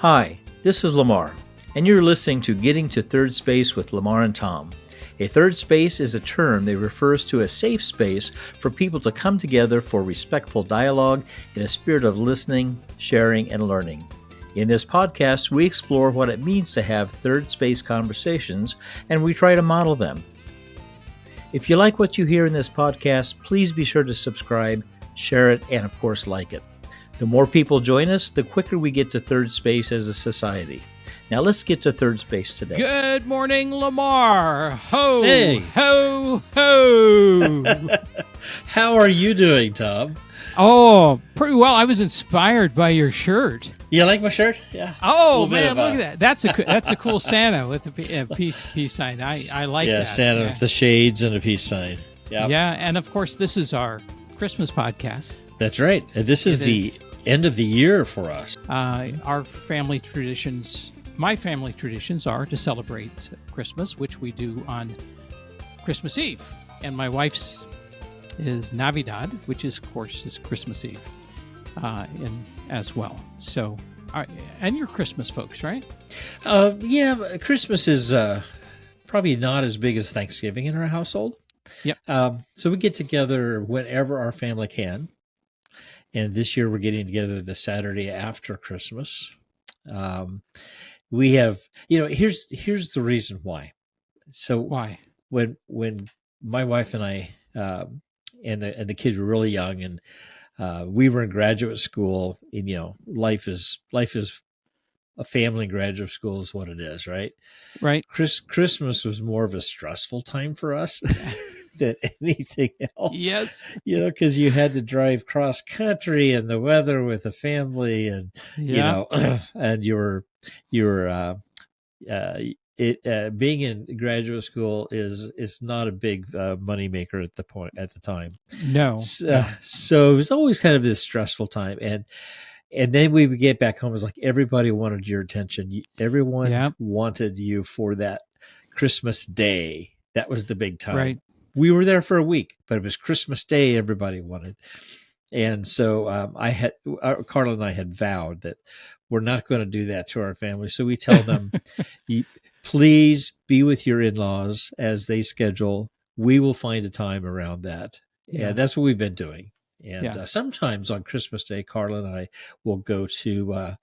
Hi, this is Lamar, and you're listening to Getting to Third Space with Lamar and Tom. A third space is a term that refers to a safe space for people to come together for respectful dialogue in a spirit of listening, sharing, and learning. In this podcast, we explore what it means to have third space conversations, and we try to model them. If you like what you hear in this podcast, please be sure to subscribe, share it, and of course, like it. The more people join us, the quicker we get to third space as a society. Now let's get to third space today. Good morning, Lamar. Ho, Hey. ho, ho. How are you doing, Tom? Oh, pretty well. I was inspired by your shirt. You like my shirt? Yeah. Oh man, look at that. That's a cool Santa with a peace sign. I like that. Santa with the shades and a peace sign. Yeah. Yeah, and of course this is our Christmas podcast. That's right. This is the end of the year for us. Our family traditions, my family traditions are to celebrate Christmas, which we do on Christmas Eve. And my wife's is Navidad, which is, of course, is Christmas Eve as well. So, and you're Christmas folks, right? Yeah, Christmas is probably not as big as Thanksgiving in our household. Yep. So we get together whenever our family can. And this year we're getting together the Saturday after Christmas. We have, here's the reason why. So why? When my wife and I and the kids were really young, and we were in graduate school, and life is a family in graduate school is what it is, right? Right. Christmas was more of a stressful time for us than anything else. Yes. Because you had to drive cross country and the weather with the family, and and you were being in graduate school is not a big money maker at the time. No. So it was always kind of this stressful time, and then we would get back home. It was like everybody wanted your attention. Everyone wanted you for that Christmas Day. That was the big time. Right. We were there for a week, but it was Christmas Day everybody wanted. And so Carla and I had vowed that we're not going to do that to our family. So we tell them, please be with your in-laws as they schedule. We will find a time around that. Yeah, and that's what we've been doing. And sometimes on Christmas Day, Carla and I will go to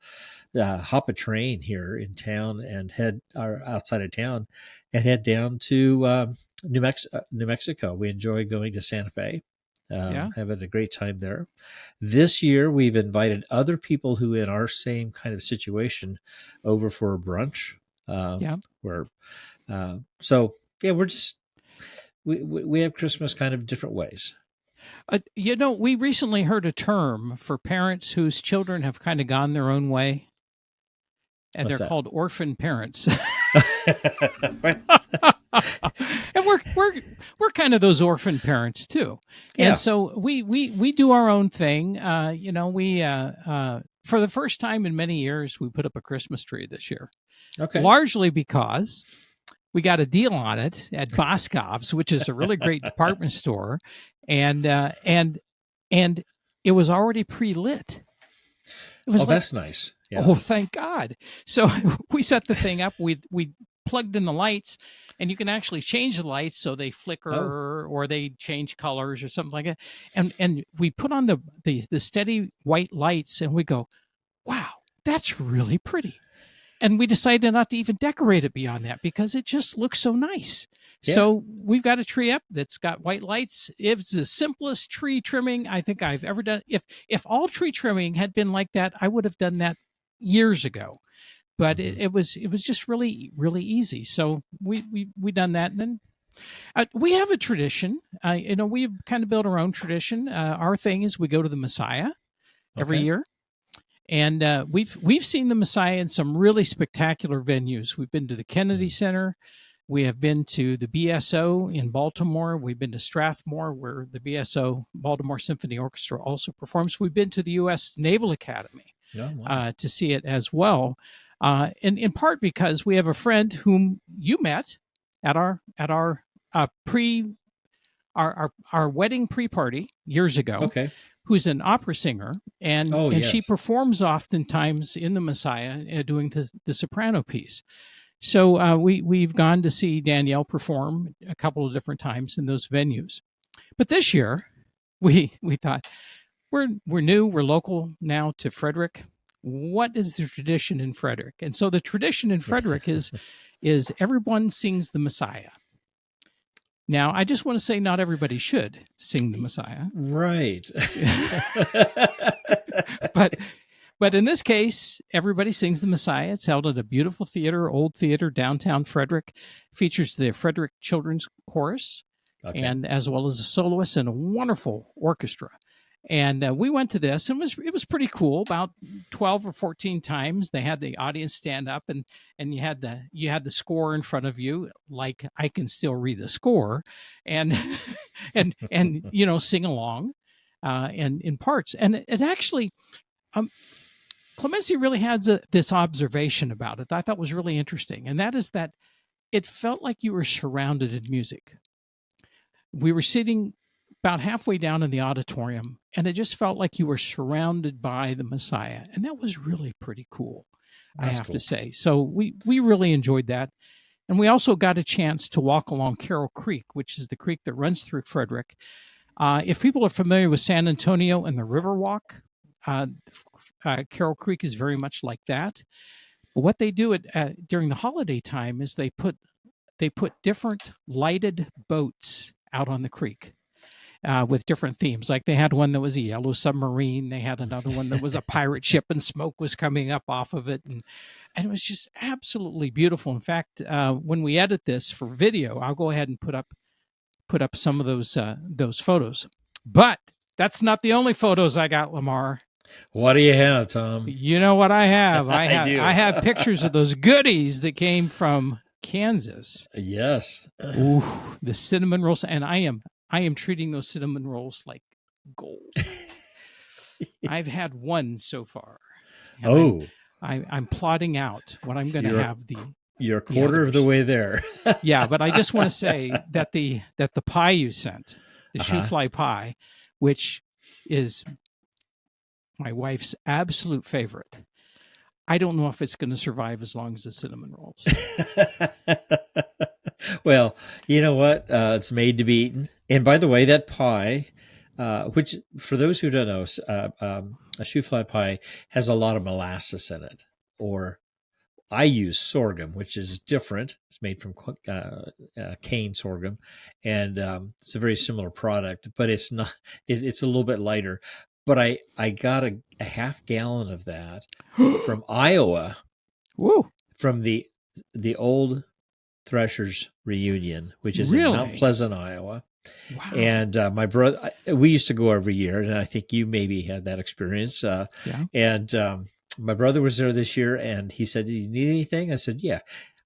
hop a train here in town and outside of town and head down to New Mexico. We enjoy going to Santa Fe, having a great time there. This year, we've invited other people who in our same kind of situation over for a brunch. We have Christmas kind of different ways. We recently heard a term for parents whose children have kind of gone their own way, and they're called orphan parents. And we're kind of those orphan parents too. Yeah. And so we do our own thing. For the first time in many years, we put up a Christmas tree this year. Okay. Largely because we got a deal on it at Boscov's, which is a really great department store, and it was already pre-lit. That's nice. Yeah. Oh, thank God! So we set the thing up. We plugged in the lights, and you can actually change the lights so they flicker or they change colors or something like that. And we put on the steady white lights, and we go, wow, that's really pretty. And we decided not to even decorate it beyond that because it just looks so nice. Yeah. So we've got a tree up that's got white lights. It's the simplest tree trimming I think I've ever done. If all tree trimming had been like that, I would have done that years ago. But it was just really, really easy. So we done that. And then we have a tradition. We've kind of built our own tradition. Our thing is we go to the Messiah every year. And we've seen the Messiah in some really spectacular venues. We've been to the Kennedy Center. We have been to the BSO in Baltimore. We've been to Strathmore, where the BSO, Baltimore Symphony Orchestra, also performs. We've been to the U.S. Naval Academy to see it as well. In part because we have a friend whom you met at our wedding pre-party years ago. Okay. who's an opera singer, and yes. she performs oftentimes in the Messiah, doing the soprano piece. So we've gone to see Danielle perform a couple of different times in those venues. But this year, we thought we're new, we're local now to Frederick. What is the tradition in Frederick? And so the tradition in Frederick is everyone sings the Messiah. Now, I just want to say not everybody should sing the Messiah. Right. But in this case, everybody sings the Messiah. It's held at a beautiful theater, old theater, downtown Frederick. Features the Frederick Children's Chorus, and as well as a soloist and a wonderful orchestra. And we went to this, and it was pretty cool. About 12 or 14 times, they had the audience stand up, and you had the score in front of you, like I can still read a score, and and sing along, and in parts. And it actually, Clemency really had this observation about it that I thought was really interesting, and that is that it felt like you were surrounded in music. We were sitting about halfway down in the auditorium, and it just felt like you were surrounded by the Messiah, and that was really pretty cool. That's I have to say. So we really enjoyed that, and we also got a chance to walk along Carroll Creek, which is the creek that runs through Frederick. If people are familiar with San Antonio and the Riverwalk, Carroll Creek is very much like that. But what they do during the holiday time is they put different lighted boats out on the creek. With different themes. Like they had one that was a yellow submarine. They had another one that was a pirate ship, and smoke was coming up off of it. And it was just absolutely beautiful. In fact, when we edit this for video, I'll go ahead and put up some of those photos. But that's not the only photos I got, Lamar. What do you have, Tom? You know what I have? I have pictures of those goodies that came from Kansas. Yes. Ooh, the cinnamon rolls. And I am treating those cinnamon rolls like gold. I've had one so far. I'm plotting out what I'm going to have. You're a quarter of the way there. Yeah, but I just want to say that the pie you sent, the shoe fly pie, which is my wife's absolute favorite. I don't know if it's going to survive as long as the cinnamon rolls. Well, you know what? It's made to be eaten. And by the way, that pie, which for those who don't know, a shoe fly pie has a lot of molasses in it. Or I use sorghum, which is different. It's made from cane sorghum, and it's a very similar product, but it's not. It's a little bit lighter. But I got a half gallon of that from Iowa. Woo! From the old Threshers reunion, which is really? in Mount Pleasant, Iowa. Wow. And my brother, we used to go every year, and I think you maybe had that experience. Yeah. And my brother was there this year, and he said, "Do you need anything?" I said, "Yeah,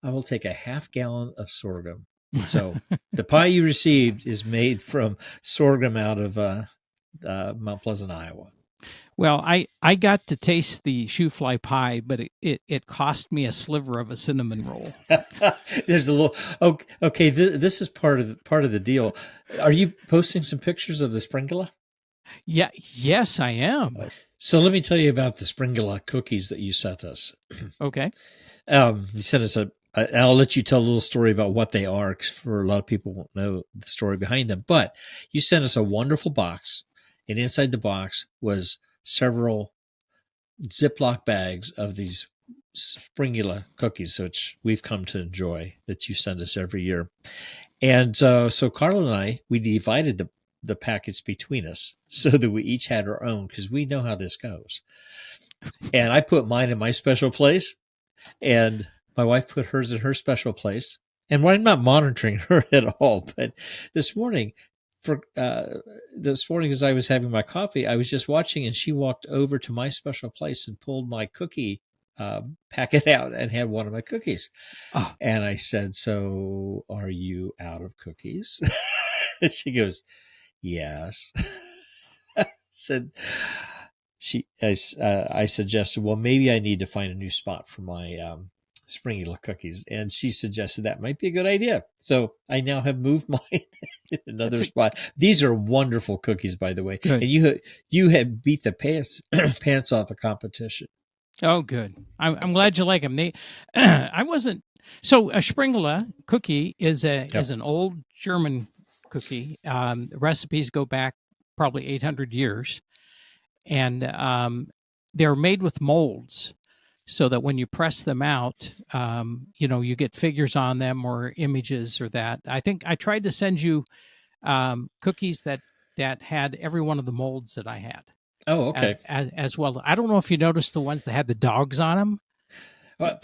I will take a half gallon of sorghum." So the pie you received is made from sorghum out of Mount Pleasant, Iowa. Well, I got to taste the shoe fly pie, but it cost me a sliver of a cinnamon roll. There's a little okay. This is part of the deal. Are you posting some pictures of the Springula? Yeah, yes, I am. So let me tell you about the Springula cookies that you sent us. Okay. You sent us I'll let you tell a little story about what they are, because for a lot of people won't know the story behind them. But you sent us a wonderful box, and inside the box was several Ziploc bags of these Springula cookies, which we've come to enjoy, that you send us every year. And so Carla and I, we divided the packets between us so that we each had our own, because we know how this goes. And I put mine in my special place, and my wife put hers in her special place. And I'm not monitoring her at all, but this morning, as I was having my coffee, I was just watching, and she walked over to my special place and pulled my cookie packet out and had one of my cookies. Oh. And I said, "So are you out of cookies?" And she goes, "Yes." I suggested, well, maybe I need to find a new spot for my Springula cookies, and she suggested that might be a good idea. So I now have moved mine in another spot. These are wonderful cookies, by the way. Good. And you had beat the pants off the competition. Oh, good. I'm glad you like them. I wasn't. So a Springula cookie is an old German cookie. Recipes go back probably 800 years, and they're made with molds, so that when you press them out, you get figures on them or images or that. I think I tried to send you cookies that had every one of the molds that I had. Oh, okay. As well. I don't know if you noticed the ones that had the dogs on them. But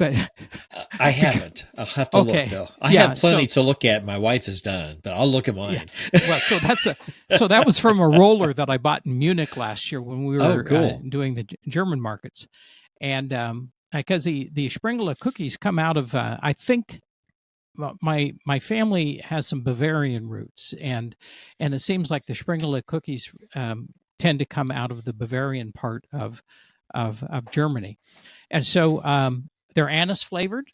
I haven't. I'll have to look though. I have plenty to look at. My wife is done, but I'll look at mine. Yeah. Well, so that was from a roller that I bought in Munich last year when we were doing the German markets, and because the Springula cookies come out of I think my family has some Bavarian roots, and it seems like the Springula cookies tend to come out of the Bavarian part of Germany, and so they're anise flavored.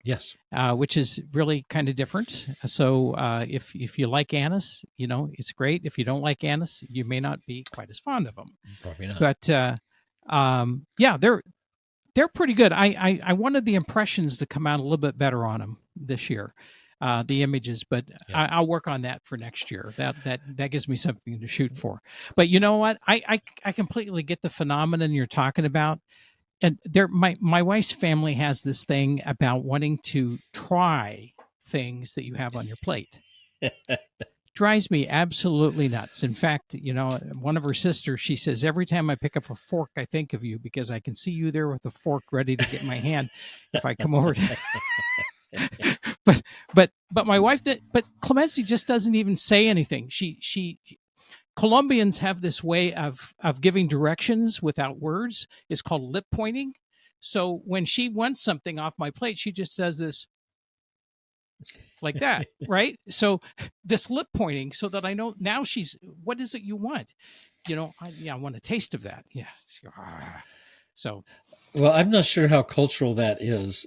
Yes, which is really kind of different. So if you like anise, it's great. If you don't like anise, you may not be quite as fond of them. Probably not. But yeah, they're pretty good. I wanted the impressions to come out a little bit better on them this year, the images, but I'll work on that for next year. That gives me something to shoot for. But you know what? I completely get the phenomenon you're talking about. And my wife's family has this thing about wanting to try things that you have on your plate. Drives me absolutely nuts. In fact, one of her sisters, she says, every time I pick up a fork, I think of you because I can see you there with a fork ready to get my hand if I come over to but my wife did, but Clemency just doesn't even say anything. She Colombians have this way of giving directions without words. It's called lip pointing. So when she wants something off my plate, she just does this like that, right? So this lip pointing, so that I know now what is it you want? I want a taste of that. Yeah. So. Well, I'm not sure how cultural that is.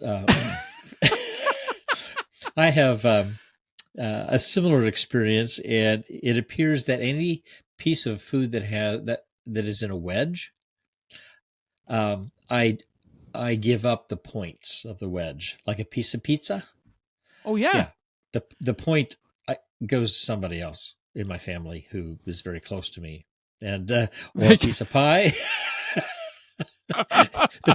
I have a similar experience, and it appears that any piece of food that is in a wedge, I give up the points of the wedge, like a piece of pizza. Oh yeah. The point goes to somebody else in my family who is very close to me, and or a piece of pie. The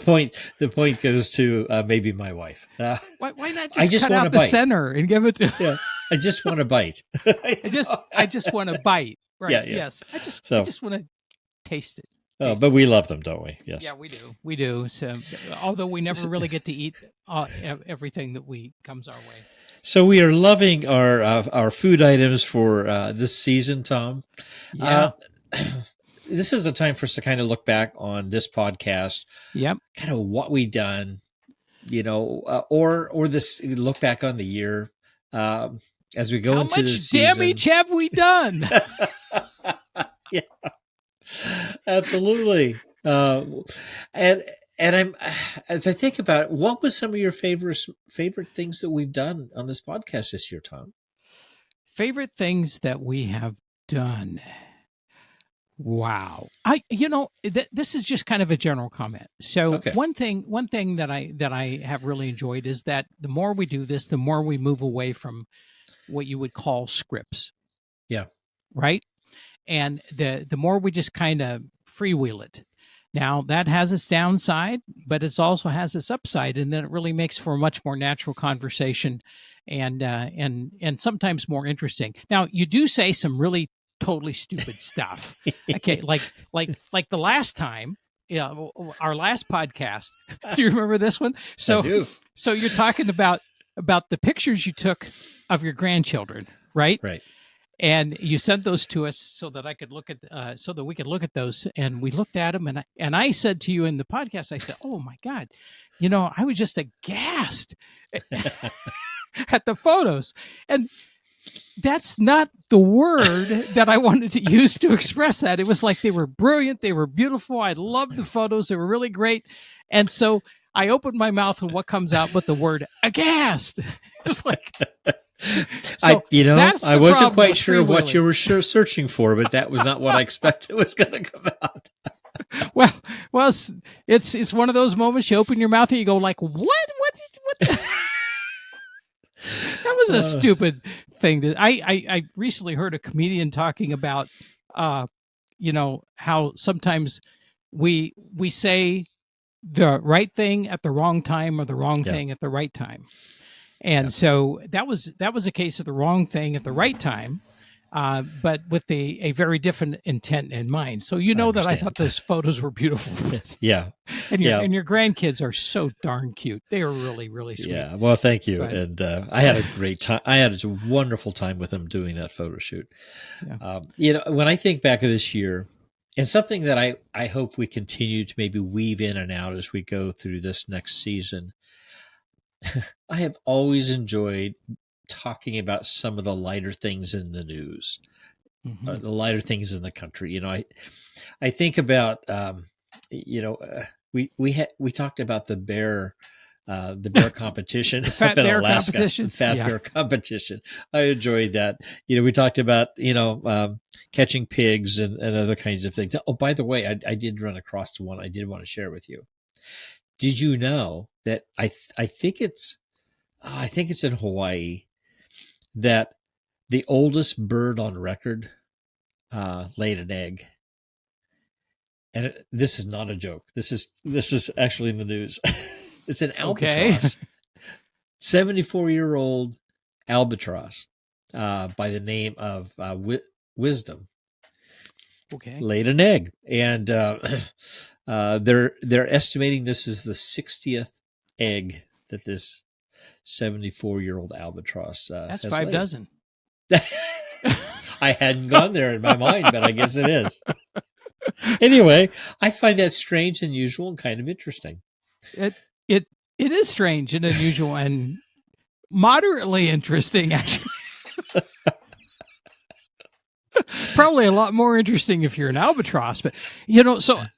point goes to maybe my wife. Why not just cut out the center and give it to? Yeah, I just want a bite. I just want a bite. Right. Yeah. Yes. I just want to taste it. Oh, but we love them, don't we? Yes. Yeah, we do. We do. So, although we never really get to eat everything that comes our way. So we are loving our food items for this season, Tom. Yeah. This is a time for us to kind of look back on this podcast. Yep. Kind of what we've done, or this look back on the year as we go into this season. How much damage have we done? Yeah, absolutely. And I'm, as I think about it, what was some of your favorite things that we've done on this podcast this year, Tom? Favorite things that we have done. Wow. This is just kind of a general comment. So one thing that I have really enjoyed is that the more we do this, the more we move away from what you would call scripts. Yeah. Right. And the more we just kind of freewheel it. Now that has its downside, but it also has its upside, and then it really makes for a much more natural conversation, and sometimes more interesting. Now you do say some really totally stupid stuff. Okay, like the last time, our last podcast. Do you remember this one? I do. So you're talking about the pictures you took of your grandchildren, right? Right. And you sent those to us so that I could look at, so that we could look at those. And we looked at them, and I said to you in the podcast, I said, "Oh my God, I was just aghast at the photos." And that's not the word that I wanted to use to express that. It was like they were brilliant, they were beautiful. I loved the photos; they were really great. And so I open my mouth and what comes out but the word aghast. It's like, so that's I the wasn't problem quite with sure what freewheeling. you were searching for, but that was not what I expected was going to come out. Well, it's one of those moments you open your mouth and you go like, what? That was a stupid thing. I recently heard a comedian talking about, how sometimes we say the right thing at the wrong time or the wrong thing at the right time. And so that was a case of the wrong thing at the right time, but with a very different intent in mind. So that I thought those photos were beautiful. Yeah. And your grandkids are so darn cute. They are really, really sweet. Yeah. Well, thank you. But, and I had a great time. I had a wonderful time with them doing that photo shoot. Yeah. When I think back of this year, and something that I hope we continue to maybe weave in and out as we go through this next season, I have always enjoyed talking about some of the lighter things in the news, the lighter things in the country. I think about, we talked about the bear competition Fat up in bear Alaska, competition. bear competition. I enjoyed that. We talked about, catching pigs and other kinds of things. Oh, by the way, I did run across one I did want to share with you. Did you know that I think it's in Hawaii that the oldest bird on record laid an egg? And this is not a joke. This is actually in the news. It's an albatross. 74-year-old albatross by the name of Wisdom. Okay. Laid an egg. And they're estimating this is the 60th egg that this 74-year-old albatross that's has 5 laid. dozen. I hadn't gone there in my mind, but I guess it is. Anyway, I find that strange, unusual, and kind of interesting. It is strange and unusual and moderately interesting, actually. Probably a lot more interesting if you're an albatross, but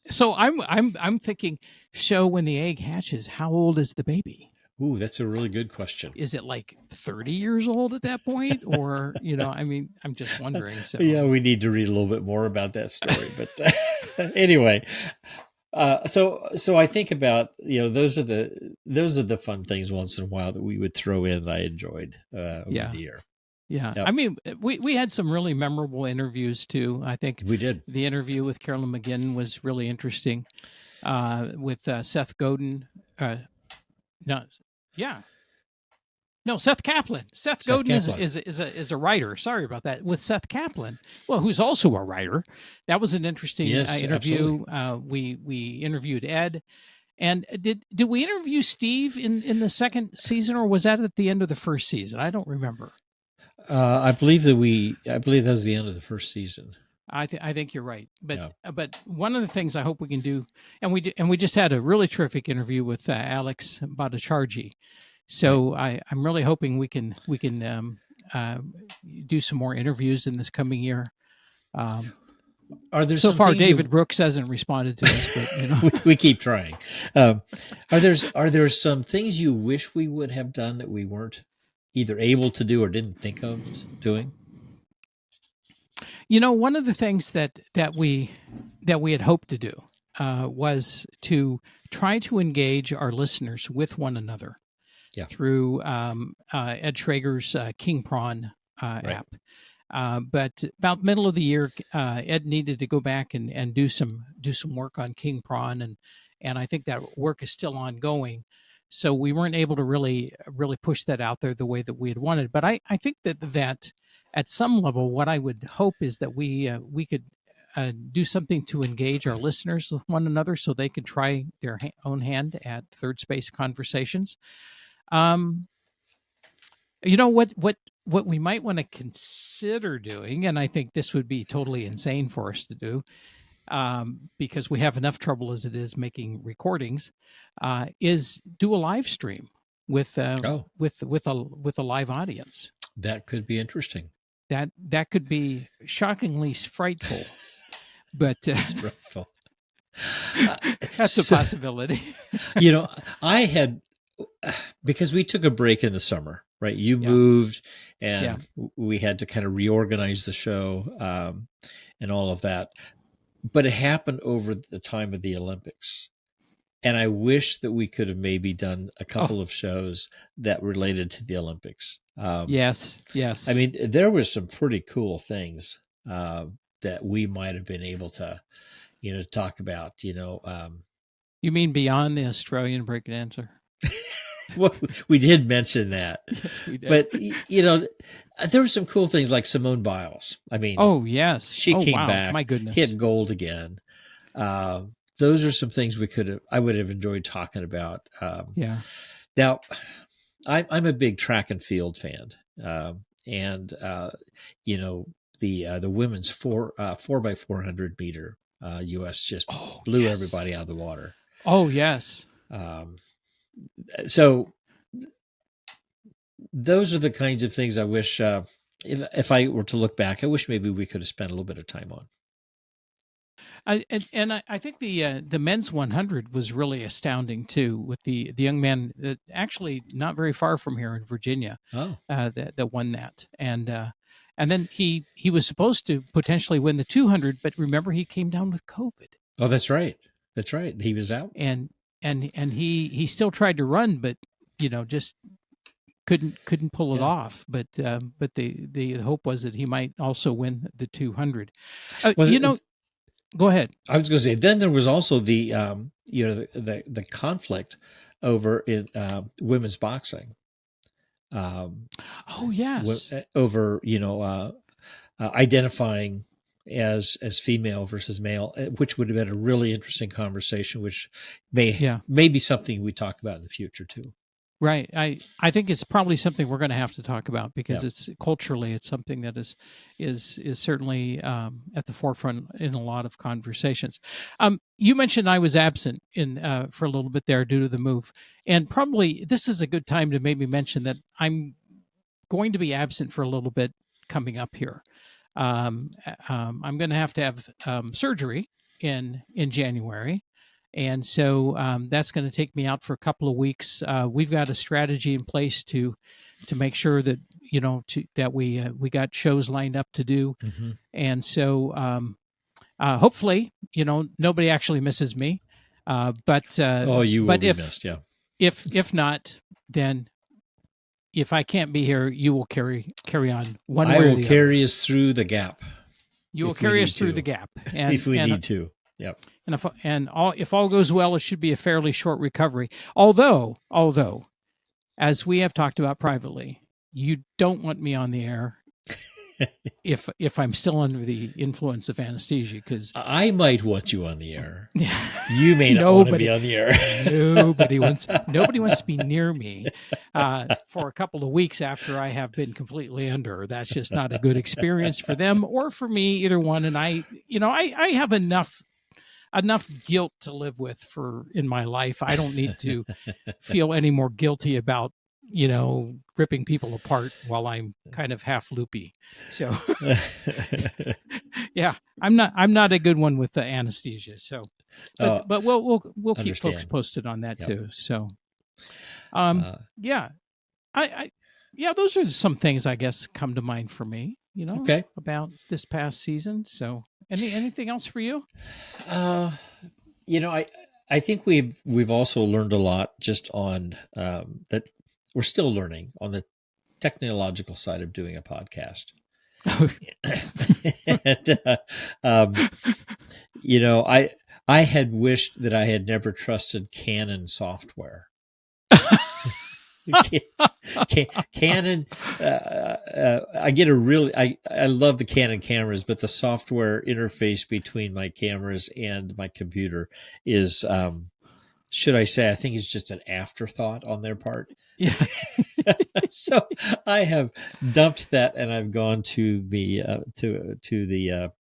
so I'm thinking. So when the egg hatches, how old is the baby? Ooh, that's a really good question. Is it like 30 years old at that point? Or, I'm just wondering. So yeah, we need to read a little bit more about that story. But anyway, so I think about, those are the fun things once in a while that we would throw in that I enjoyed over the year. Yeah. Yep. I mean, we had some really memorable interviews too. I think we did. The interview with Carolyn McGinn was really interesting. With Seth Godin. Seth Kaplan. Seth Godin is a writer. Sorry about that. With Seth Kaplan, who's also a writer. That was an interesting interview. We interviewed Ed, and did we interview Steve in the second season, or was that at the end of the first season? I don't remember. I believe that was the end of the first season. I think you're right, but one of the things I hope we can do, and we just had a really terrific interview with Alex Bhattacharjee. So I'm really hoping we can do some more interviews in this coming year. Are there so far David Brooks hasn't responded to us, but we keep trying. Are there some things you wish we would have done that we weren't either able to do or didn't think of doing? One of the things that we had hoped to do was to try to engage our listeners with one another through Ed Schrager's King Prawn app. But about middle of the year, Ed needed to go back and do some work on King Prawn, and I think that work is still ongoing. So we weren't able to really push that out there the way that we had wanted. But I think that at some level, what I would hope is that we could do something to engage our listeners with one another, so they could try their own hand at third space conversations. What we might want to consider doing, and I think this would be totally insane for us to do, because we have enough trouble as it is making recordings, is do a live stream with a live audience. That could be interesting. That could be shockingly frightful, but frightful. That's a possibility. I had, because we took a break in the summer, right? You Yeah. moved, and we had to kind of reorganize the show and all of that. But it happened over the time of the Olympics. And I wish that we could have maybe done a couple of shows that related to the Olympics. Yes. I mean, there were some pretty cool things that we might have been able to, talk about. You mean beyond the Australian breakdancer? Well, we did mention that. Yes, we did. But there were some cool things like Simone Biles. I mean, oh yes, she came back, my goodness, hit gold again. Those are some things I would have enjoyed talking about. Yeah. Now, I'm a big track and field fan, and the women's 4x400 meter U.S. just blew everybody out of the water. Oh yes. So those are the kinds of things I wish, if I were to look back, I wish maybe we could have spent a little bit of time on. I think the men's 100 was really astounding too, with the young man that actually not very far from here in Virginia. That won that, and then he was supposed to potentially win the 200, but remember he came down with COVID. Oh, that's right. He was out, and he still tried to run, but just couldn't pull it off. But the hope was that he might also win the 200. Go ahead. I was going to say, then there was also the the conflict over in women's boxing. Oh yes, over identifying as female versus male, which would have been a really interesting conversation, which may be something we talk about in the future too. Right. I think it's probably something we're going to have to talk about, because it's culturally, it's something that is certainly at the forefront in a lot of conversations. You mentioned I was absent for a little bit there due to the move, and probably this is a good time to maybe mention that I'm going to be absent for a little bit coming up here. I'm going to have surgery in January. And so that's going to take me out for a couple of weeks. We've got a strategy in place to make sure that that we got shows lined up to do, and so hopefully nobody actually misses me. But you will be missed, yeah. If not, then if I can't be here, you will carry on one way or the other. I will carry us through the gap. You will carry us through the gap, and, if we need to. Yep. And if all goes well, it should be a fairly short recovery. Although, as we have talked about privately, you don't want me on the air if I'm still under the influence of anesthesia, because I might want you on the air. You may not want to be on the air. Nobody wants to be near me for a couple of weeks after I have been completely under. That's just not a good experience for them or for me, either one. And I have enough guilt to live with in my life. I don't need to feel any more guilty about ripping people apart while I'm kind of half loopy. So yeah, I'm not a good one with the anesthesia. So but we'll keep folks posted on that too. So those are some things I guess come to mind for me, about this past season. So anything else for you? I think we've also learned a lot just on that. We're still learning on the technological side of doing a podcast. And, I had wished that I had never trusted Canon software. Canon, I get I love the Canon cameras, but the software interface between my cameras and my computer is, should I say, I think it's just an afterthought on their part. Yeah. So I have dumped that, and I've gone to the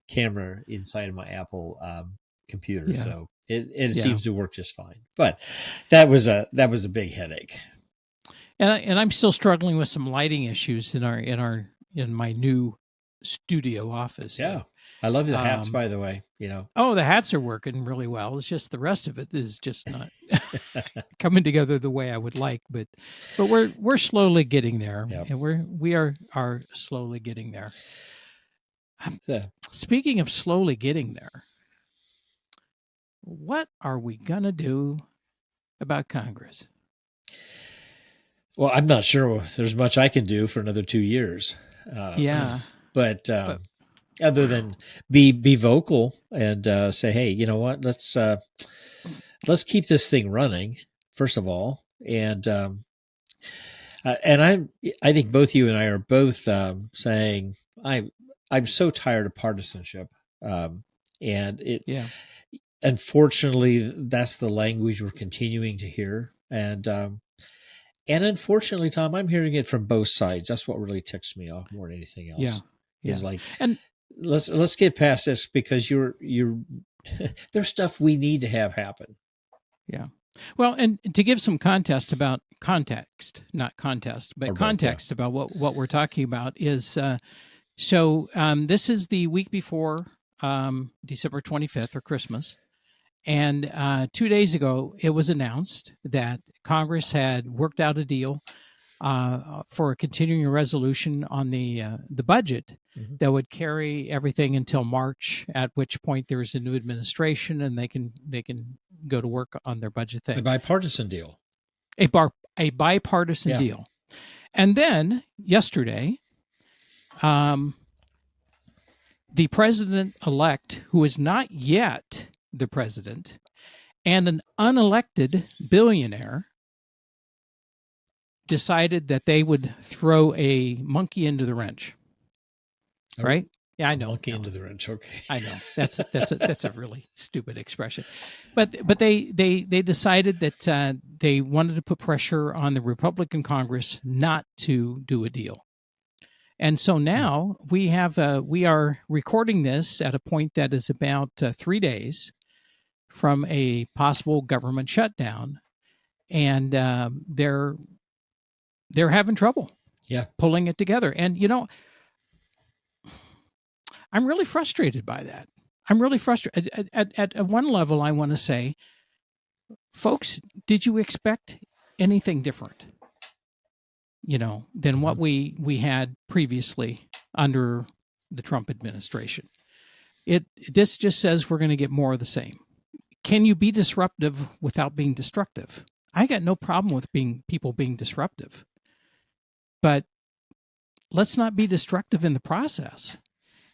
camera inside of my Apple computer. Yeah. So it seems to work just fine. But that was a big headache. And I'm still struggling with some lighting issues in my new studio office. Yeah. I love the hats, by the way. You know. Oh, the hats are working really well. It's just the rest of it is just not coming together the way I would like. But we're slowly getting there, Yep. and we are slowly getting there. Yeah. Speaking of slowly getting there, what are we gonna do about Congress? Well, I'm not sure there's much I can do for another 2 years. Yeah. But other than be vocal and say, hey, you know what? Let's keep this thing running first of all, and I think both you and I are both saying I'm so tired of partisanship, and it. Yeah. Unfortunately, that's the language we're continuing to hear, and unfortunately, Tom, I'm hearing it from both sides. That's what really ticks me off more than anything else. Yeah. Is like, and let's get past this because you're there's stuff we need to have happen. Yeah. Well, and to give some context, about what we're talking about is this is the week before December 25th or Christmas. And 2 days ago, it was announced that Congress had worked out a deal for a continuing resolution on the budget that would carry everything until March, at which point there's a new administration and they can go to work on their budget thing. A bipartisan deal. A bipartisan deal. And then yesterday, the president-elect, who is not yet the president, and an unelected billionaire decided that they would throw a monkey into the wrench. Right? Yeah, I know. Monkey into the wrench. Okay. I know. That's a really stupid expression. But they decided that they wanted to put pressure on the Republican Congress not to do a deal. And so now we are recording this at a point that is about 3 days from a possible government shutdown, and they're having trouble pulling it together. And I'm really frustrated by that. I'm really frustrated. At one level, I want to say, folks, did you expect anything different, than what we had previously under the Trump administration? This just says we're going to get more of the same. Can you be disruptive without being destructive? I got no problem with people being disruptive, but let's not be destructive in the process.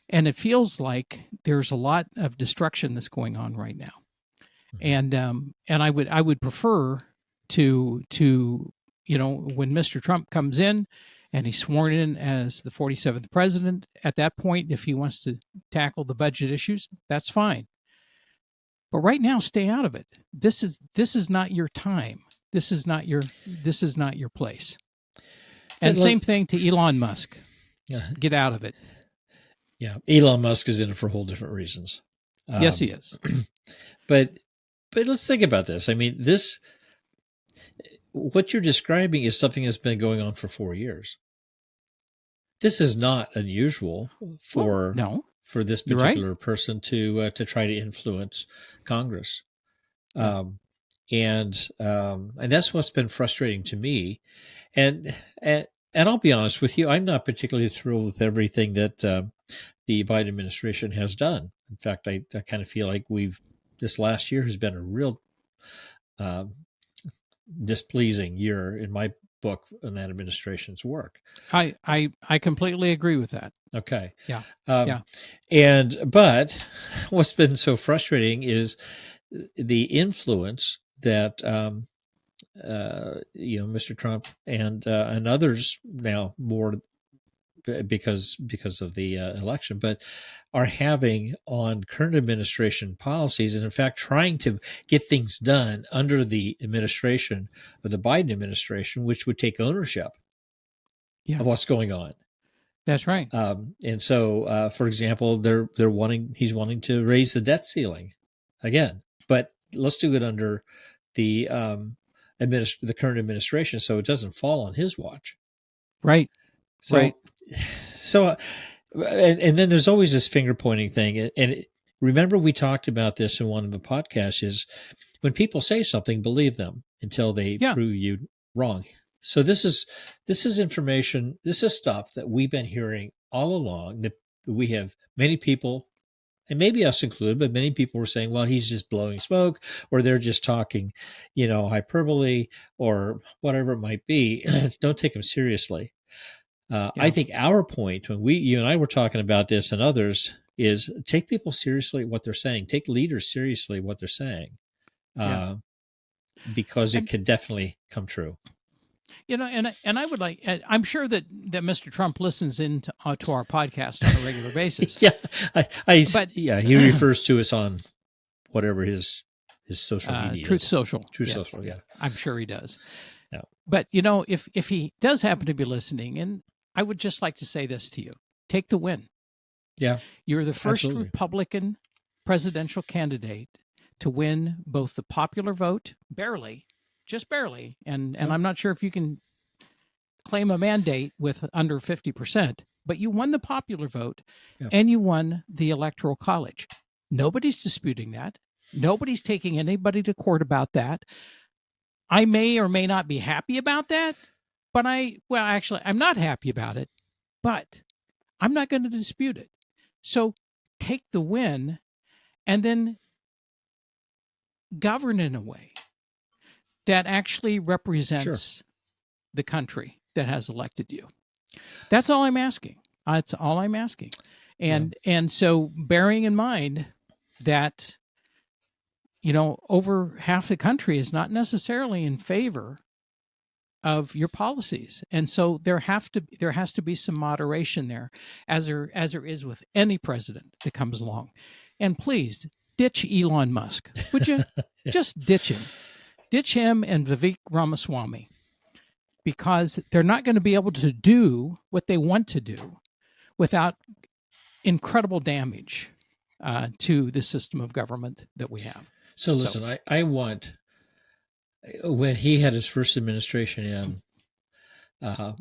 And it feels like there's a lot of destruction that's going on right now. And I would prefer to when Mr. Trump comes in and he's sworn in as the 47th president, at that point, if he wants to tackle the budget issues, that's fine. But right now, stay out of it. This is not your time. This is not your place. And same thing to Elon Musk. Get out of it. Yeah, Elon Musk is in it for whole different reasons. Yes, he is. But let's think about this. I mean, what you're describing is something that's been going on for 4 years. This is not unusual for this particular person to try to influence Congress, and that's what's been frustrating to me. And I'll be honest with you, I'm not particularly thrilled with everything that the Biden administration has done. In fact, I kind of feel like this last year has been a real displeasing year in my book on that administration's work. I completely agree with that. Okay. Yeah. But what's been so frustrating is the influence that Mr. Trump and others now more because of the election, but are having on current administration policies, and in fact trying to get things done under the administration of the Biden administration, which would take ownership of what's going on. That's right. And so, for example, he's wanting to raise the debt ceiling again, but let's do it under the current administration, so it doesn't fall on his watch. Right. So And then there's always this finger pointing thing. Remember, we talked about this in one of the podcasts, is when people say something, believe them until they prove you wrong. So this is information. This is stuff that we've been hearing all along, that we have many people, and maybe us included, but many people were saying, well, he's just blowing smoke, or they're just talking, hyperbole, or whatever it might be. Don't take him seriously. I think our point when you and I were talking about this and others is take people seriously what they're saying. Take leaders seriously what they're saying, because it could definitely come true. And I would like, I'm sure that Mr. Trump listens in to our podcast on a regular basis. He refers to us on whatever his social media Truth is. Social. Truth Social, yeah. I'm sure he does. Yeah. But, if he does happen to be listening, and I would just like to say this to you, take the win. Yeah. You're the first Absolutely. Republican presidential candidate to win both the popular vote, just barely, and I'm not sure if you can claim a mandate with under 50%, but you won the popular vote and you won the Electoral College. Nobody's disputing that. Nobody's taking anybody to court about that. I may or may not be happy about that, but I'm not happy about it, but I'm not going to dispute it. So take the win and then govern in a way that actually represents the country that has elected you. That's all I'm asking. That's all I'm asking. And so bearing in mind that, over half the country is not necessarily in favor of your policies. And so there has to be some moderation there, as there is with any president that comes along. And please ditch Elon Musk. Would you just ditch him? Ditch him and Vivek Ramaswamy, because they're not going to be able to do what they want to do without incredible damage to the system of government that we have. So listen, I want, when he had his first administration in,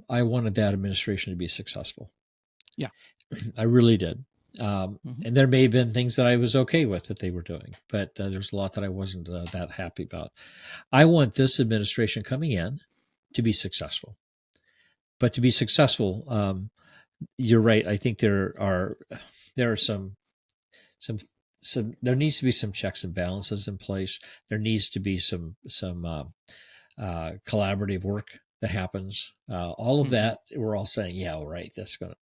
I wanted that administration to be successful. Yeah. I really did. And there may have been things that I was okay with that they were doing, but there's a lot that I wasn't that happy about. I want this administration coming in to be successful. But to be successful, you're right. I think there are some there needs to be some checks and balances in place. There needs to be some collaborative work that happens. All of that, we're all saying, yeah, right, that's going to,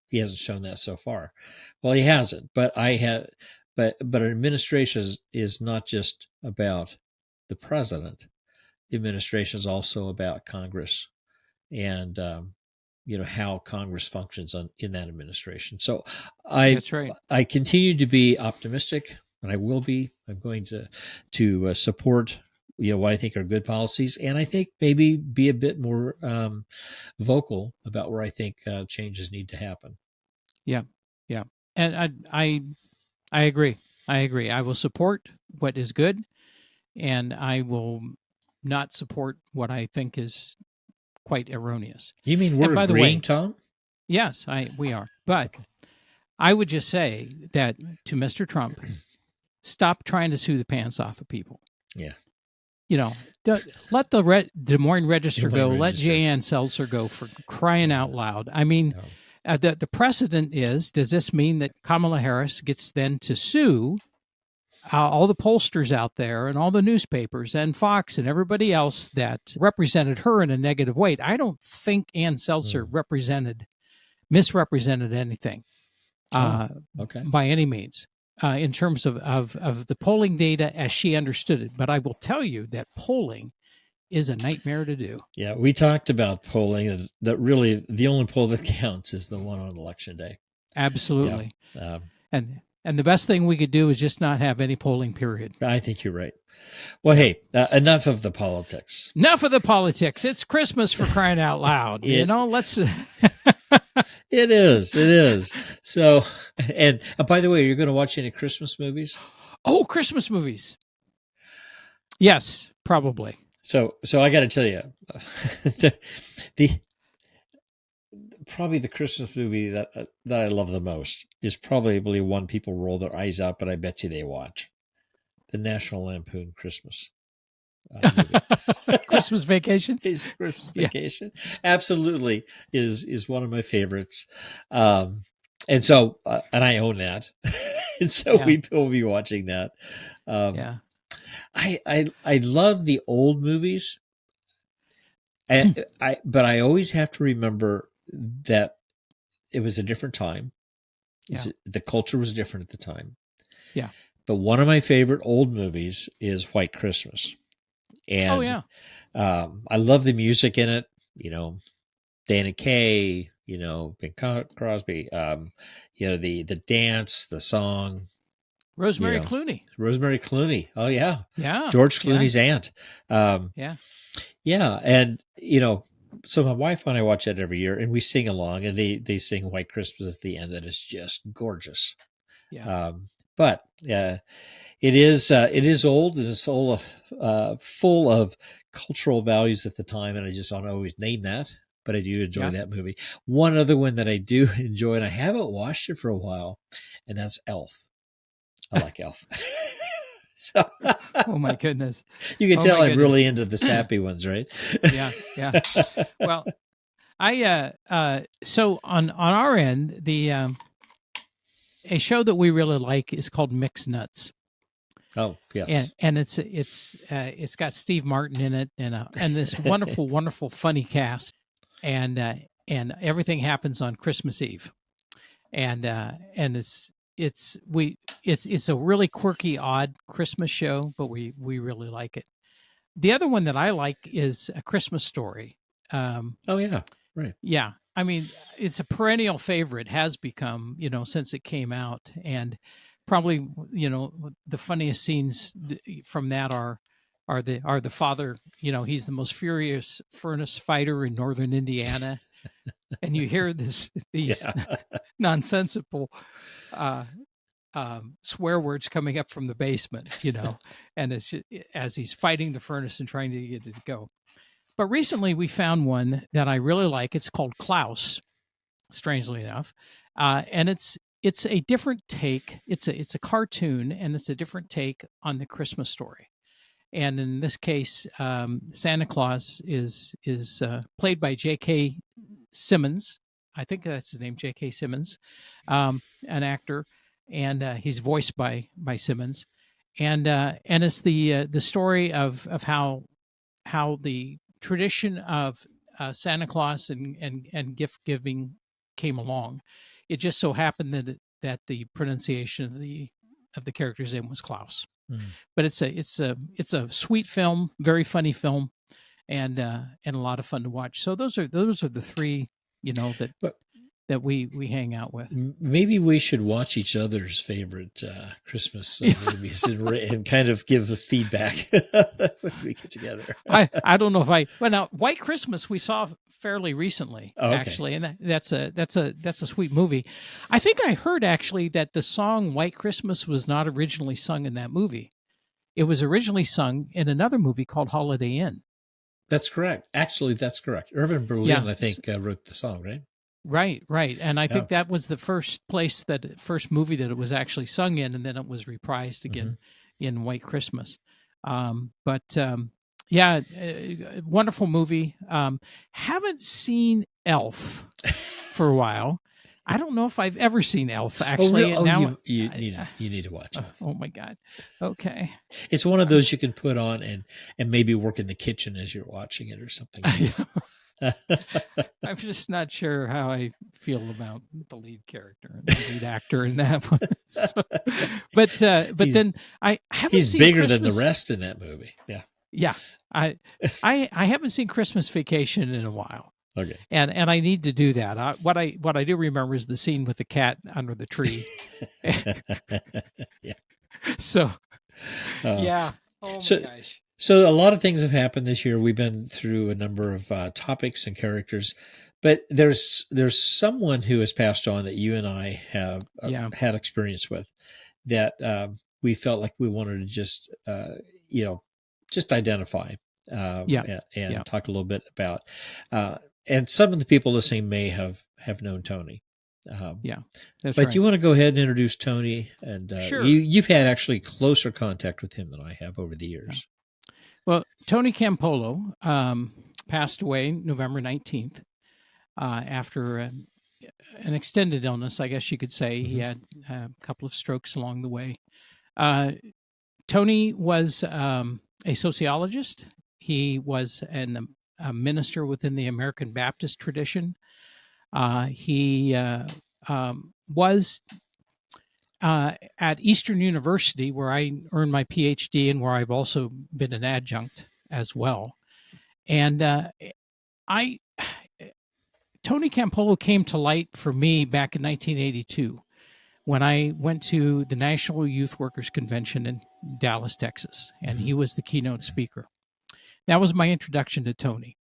he hasn't shown that so far. Well, he hasn't, but an administration is not just about the president. The administration is also about Congress and, how Congress functions in that administration. So That's right. I continue to be optimistic, and I will be. I'm going to support what I think are good policies, and I think maybe be a bit more vocal about where I think changes need to happen. Yeah, and I agree. I will support what is good, and I will not support what I think is quite erroneous. You mean we're agreeing, Tom? Yes, we are. But I would just say that to Mr. Trump, stop trying to sue the pants off of people. Yeah. Let the Des Moines Register go. Let Jan Seltzer go, for crying out loud. I mean, the precedent is, does this mean that Kamala Harris gets then to sue all the pollsters out there and all the newspapers and Fox and everybody else that represented her in a negative way? I don't think Ann Seltzer misrepresented anything by any means in terms of the polling data as she understood it. But I will tell you that polling is a nightmare to do. Yeah, we talked about polling, that really the only poll that counts is the one on Election Day. Absolutely. Yeah. And the best thing we could do is just not have any polling, period. I think you're right. Well, hey, enough of the politics. Enough of the politics. It's Christmas, for crying out loud. Let's... It is. So, and by the way, you're going to watch any Christmas movies? Oh, Christmas movies. Yes, probably. So I got to tell you, probably the Christmas movie that I love the most is probably one people roll their eyes out, but I bet you they watch. The National Lampoon Christmas movie. Christmas Vacation. Christmas Vacation, absolutely is one of my favorites. And so, and I own that, and so we will be watching that. I love the old movies, and but I always have to remember that it was a different time. The culture was different at the time. Yeah. But one of my favorite old movies is White Christmas. And I love the music in it, Dana Kaye, Bing Crosby, the dance, the song. Rosemary Clooney. Oh, yeah. Yeah. George Clooney's aunt. Yeah. And, so my wife and I watch that every year, and we sing along, and they sing White Christmas at the end. That is just gorgeous. Yeah. But it is old, and it's full of cultural values at the time, and I just don't always name that, but I do enjoy that movie. One other one that I do enjoy, and I haven't watched it for a while, and that's Elf. I like Elf. So, oh my goodness! You can tell I'm really into the sappy ones, right? Yeah. Well, so on our end, a show that we really like is called Mixed Nuts. Oh, yes. And it's got Steve Martin in it, and this wonderful funny cast, and everything happens on Christmas Eve, and it's a really quirky, odd Christmas show, but we really like it. The other one that I like is A Christmas Story. Oh yeah, right. Yeah, I mean, it's a perennial favorite, has become, since it came out, and probably, the funniest scenes from that are the father. He's the most furious furnace fighter in northern Indiana, and you hear these nonsensical swear words coming up from the basement, and it's as he's fighting the furnace and trying to get it to go. But recently we found one that I really like. It's called Klaus, strangely enough, and it's a different take. It's a cartoon, and it's a different take on the Christmas story. And in this case, Santa Claus is played by J.K. Simmons. I think that's his name, J.K. Simmons, an actor, and he's voiced by Simmons. And it's the story of how the tradition of Santa Claus and gift giving came along. It just so happened that the pronunciation of the character's name was Klaus. But it's a sweet film, very funny film, and a lot of fun to watch. So those are the three that we hang out with. Maybe we should watch each other's favorite Christmas movies and kind of give a feedback when we get together. I don't know if now White Christmas we saw fairly recently, actually, and that's a sweet movie. I think I heard actually that the song White Christmas was not originally sung in that movie. It was originally sung in another movie called Holiday Inn. That's correct. Actually, that's correct. Irvin Berlin, I think, wrote the song, right? Right. And I think that was the first movie that it was actually sung in, and then it was reprised again in White Christmas. Wonderful movie. Haven't seen Elf for a while. I don't know if I've ever seen Elf, actually. Oh, now you need to watch it. Oh my God. Okay. It's one of those you can put on and maybe work in the kitchen as you're watching it or something. I'm just not sure how I feel about the lead character and the lead actor in that one. But then I haven't he's seen bigger Christmas... than the rest in that movie. Yeah. Yeah. I haven't seen Christmas Vacation in a while. Okay. And I need to do that. What I do remember is the scene with the cat under the tree. Yeah. So, yeah. Oh my gosh. So a lot of things have happened this year. We've been through a number of topics and characters, but there's someone who has passed on that you and I have had experience with that we felt like we wanted to just identify and talk a little bit about. and some of the people listening may have known Tony. Yeah, that's but right. do you want to go ahead and introduce Tony? And Sure. You've had actually closer contact with him than I have over the years. Yeah. Well, Tony Campolo passed away November 19th after an extended illness, I guess you could say. Mm-hmm. He had a couple of strokes along the way. Tony was a sociologist. He was a minister within the American Baptist tradition. He was at Eastern University, where I earned my PhD and where I've also been an adjunct as well. And Tony Campolo came to light for me back in 1982 when I went to the National Youth Workers Convention in Dallas, Texas, and he was the keynote speaker. That was my introduction to Tony.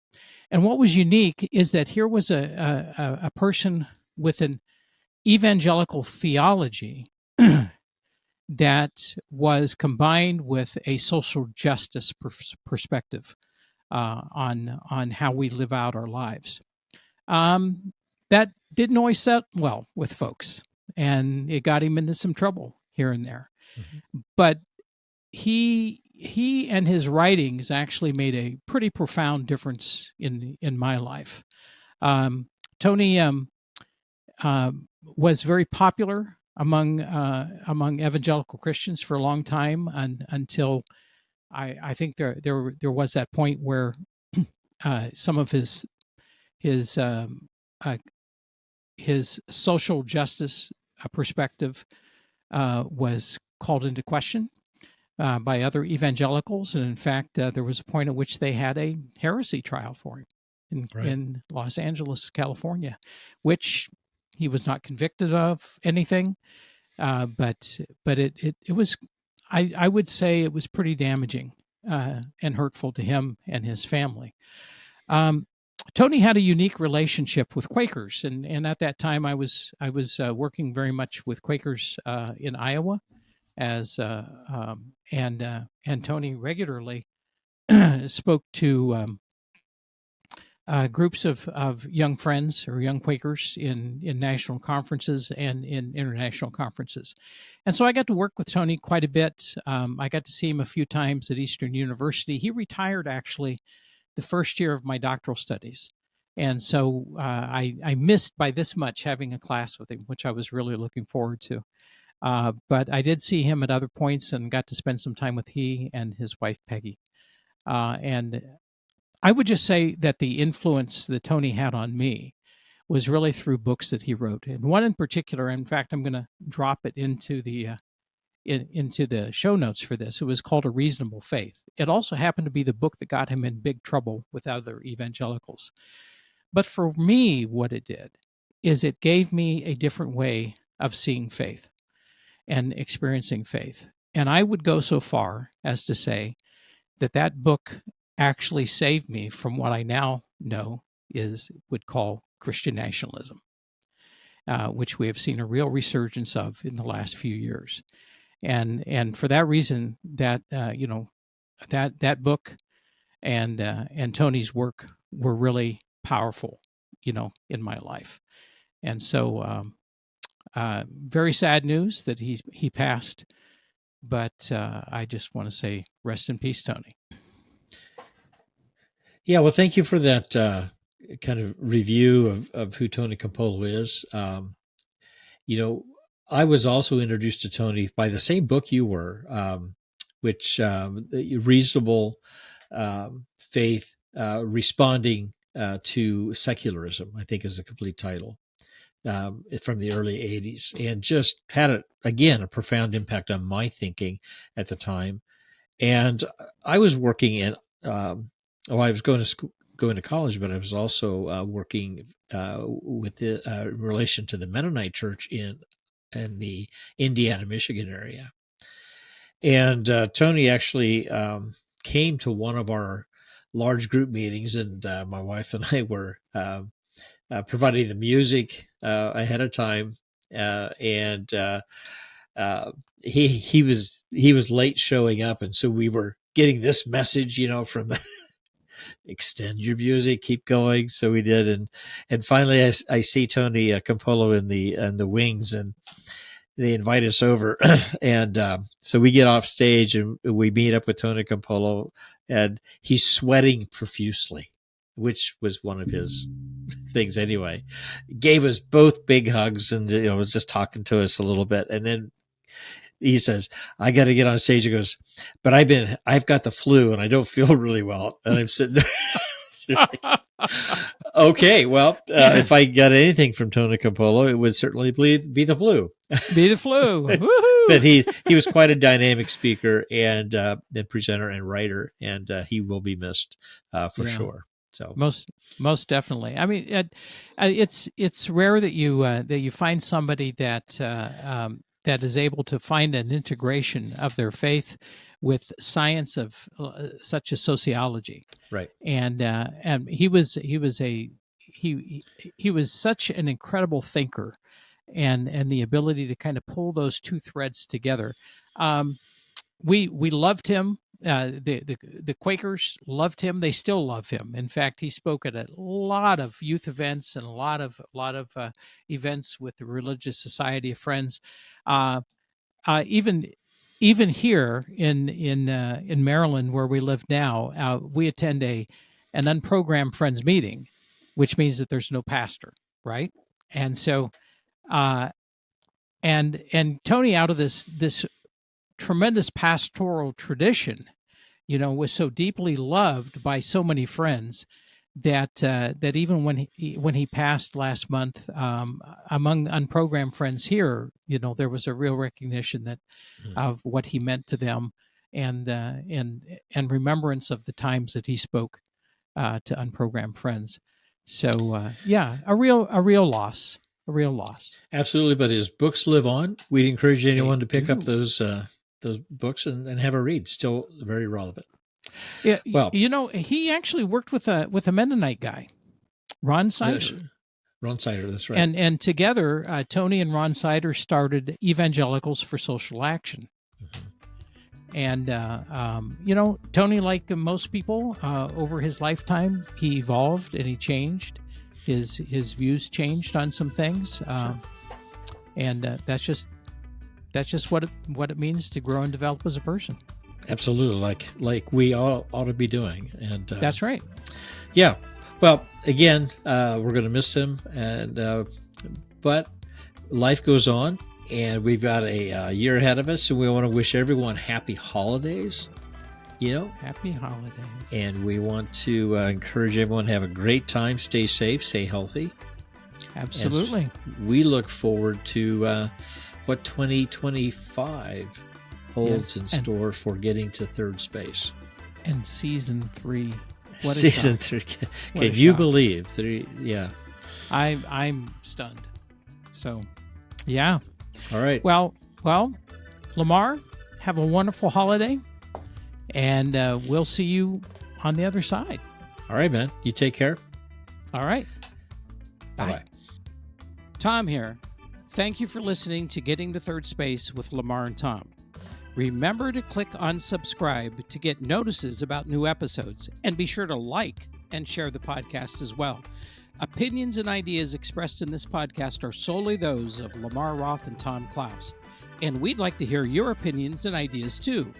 And what was unique is that here was a person with an evangelical theology that was combined with a social justice perspective on how we live out our lives. That didn't always set well with folks, and it got him into some trouble here and there. Mm-hmm. But he and his writings actually made a pretty profound difference in my life. Tony was very popular among evangelical Christians for a long time, until I think there was that point where some of his social justice perspective was called into question by other evangelicals, and in fact, there was a point at which they had a heresy trial for him in Los Angeles, California, which he was not convicted of anything, but it was, I would say, it was pretty damaging and hurtful to him and his family. Tony had a unique relationship with Quakers, and at that time I was working very much with Quakers in Iowa, and Tony regularly spoke to groups of young friends or young Quakers in national conferences and in international conferences. And so I got to work with Tony quite a bit. I got to see him a few times at Eastern University. He retired actually the first year of my doctoral studies. And so I missed by this much having a class with him, which I was really looking forward to. But I did see him at other points and got to spend some time with he and his wife, Peggy. And I would just say that the influence that Tony had on me was really through books that he wrote. And one in particular, in fact, I'm going to drop it into the show notes for this. It was called A Reasonable Faith. It also happened to be the book that got him in big trouble with other evangelicals. But for me, what it did is it gave me a different way of seeing faith and experiencing faith. And I would go so far as to say that book actually saved me from what I now know would call Christian nationalism, which we have seen a real resurgence of in the last few years. And for that reason, that book and Tony's work were really powerful, in my life. And so, very sad news that he passed, but I just want to say rest in peace, Tony. Yeah, well, thank you for that kind of review of who Tony Campolo is. I was also introduced to Tony by the same book you were, which Reasonable Faith Responding to Secularism, I think is the complete title, from the early 80s, and just had, a profound impact on my thinking at the time. And I was working in, I was going to college, but I was also working with in relation to the Mennonite Church in the Indiana, Michigan area. And Tony actually came to one of our large group meetings, and my wife and I were providing the music ahead of time, and he was late showing up, and so we were getting this message, from extend your music, keep going. So we did. And finally I see Tony Campolo in the wings, and they invite us over. And so we get off stage and we meet up with Tony Campolo, and he's sweating profusely, which was one of his things anyway. Gave us both big hugs, and was just talking to us a little bit. And then he says, I got to get on stage. He goes, but I've got the flu and I don't feel really well. And I'm sitting there. Okay, well, if I got anything from Tony Campolo, it would certainly be the flu. Be the flu. But he was quite a dynamic speaker and presenter and writer, and he will be missed for sure. So most definitely. I mean, it's rare that you find somebody that is able to find an integration of their faith with science of such as sociology. Right. And he was such an incredible thinker, and the ability to kind of pull those two threads together. We loved him. The Quakers loved him. They still love him. In fact, he spoke at a lot of youth events and a lot of events with the Religious Society of Friends. Even here in Maryland, where we live now, we attend an unprogrammed Friends meeting, which means that there's no pastor, right? And so, and Tony, out of this tremendous pastoral tradition, was so deeply loved by so many friends that even when he passed last month, among unprogrammed friends here, there was a real recognition that of what he meant to them, and remembrance of the times that he spoke to unprogrammed friends. So a real loss. Absolutely, but his books live on. We'd encourage anyone to pick up those books and have a read. Still very relevant. Yeah, well, he actually worked with a Mennonite guy, Ron Sider. Yes, Ron Sider, that's right. And together, Tony and Ron Sider started Evangelicals for Social Action. Mm-hmm. And Tony, like most people, over his lifetime, he evolved and he changed. His views changed on some things, sure. And that's just what it means to grow and develop as a person. Absolutely, like we all ought to be doing, and that's right. Yeah. Well, again, we're going to miss him, but life goes on, and we've got a year ahead of us, and we want to wish everyone happy holidays. Happy holidays, and we want to encourage everyone to have a great time, stay safe, stay healthy. Absolutely. As we look forward to what 2025 holds in store for getting to third space. And season 3. What a season shock. 3. Can you believe 3? Yeah. I'm stunned. So, yeah. All right. Well, Lamar, have a wonderful holiday, and we'll see you on the other side. All right, man. You take care. All right. Bye-bye. Tom here. Thank you for listening to Getting to Third Space with Lamar and Tom. Remember to click on subscribe to get notices about new episodes, and be sure to like and share the podcast as well. Opinions and ideas expressed in this podcast are solely those of Lamar Roth and Tom Klaus, and we'd like to hear your opinions and ideas too.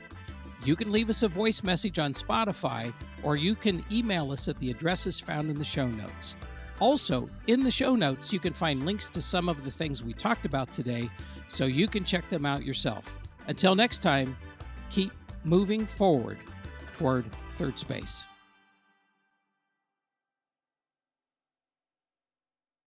You can leave us a voice message on Spotify, or you can email us at the addresses found in the show notes. Also, in the show notes, you can find links to some of the things we talked about today, so you can check them out yourself. Until next time, keep moving forward toward third space.